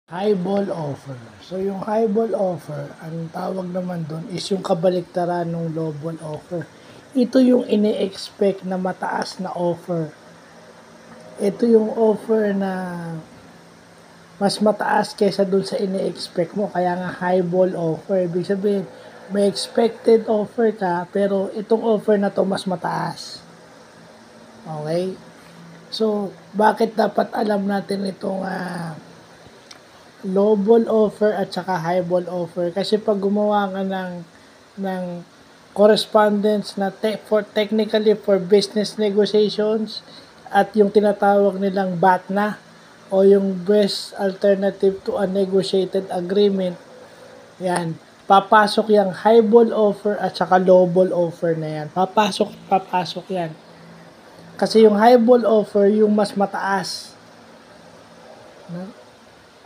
Highball offer. So, yung highball offer, ang tawag naman doon is yung kabaliktaran ng lowball offer. Ito yung ini-expect na mataas na offer. Ito yung offer na mas mataas kaysa doon sa ini-expect mo. Kaya nga highball offer. Ibig sabihin, may expected offer ka, pero itong offer na to mas mataas. Okay? So, bakit dapat alam natin itong low ball offer at saka high ball offer? Kasi pag gumawa ka ng correspondence na technically for business negotiations at yung tinatawag nilang BATNA o yung best alternative to a negotiated agreement, yan, papasok yung high ball offer at saka low ball offer na yan. Papasok yan. Kasi yung high ball offer, yung mas mataas.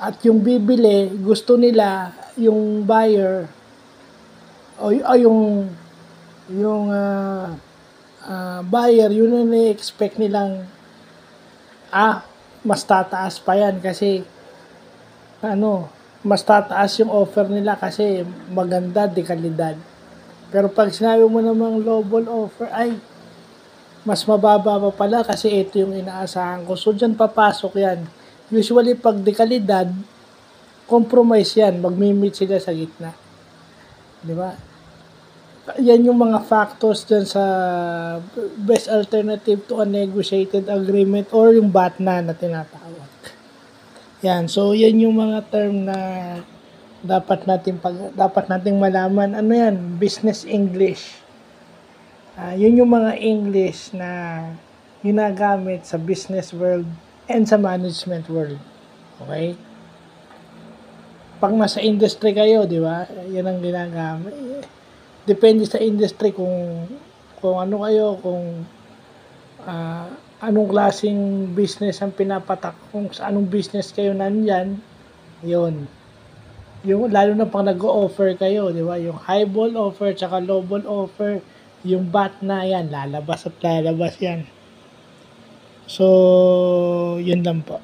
At yung bibili, gusto nila yung buyer o yung buyer, yun na na-expect nilang mas tataas pa yan kasi mas tataas yung offer nila kasi maganda, de kalidad. Pero pag sinabi mo namang lowball offer, ay mas mababa pa pala kasi ito yung inaasahan ko. So, dyan papasok yan. Usually, pag dekalidad, compromise yan. Magmi-meet sila sa gitna. Di ba? Yan yung mga factors dyan sa best alternative to a negotiated agreement or yung BATNA na tinatawag. Yan. So, yan yung mga term na dapat nating malaman. Ano yan? Business English. Yun yung mga English na ginagamit sa business world and sa management world. Okay? Pag nasa industry kayo, di ba? Yan ang ginagamit. Depende sa industry kung ano kayo, kung anong klaseng business ang pinapatak, kung sa anong business kayo nandyan, yun. Yung lalo na pag nag-o-offer kayo, di ba? Yung high ball offer tsaka low ball offer, yung BATNA yan, lalabas at lalabas yan. So, yun lang po.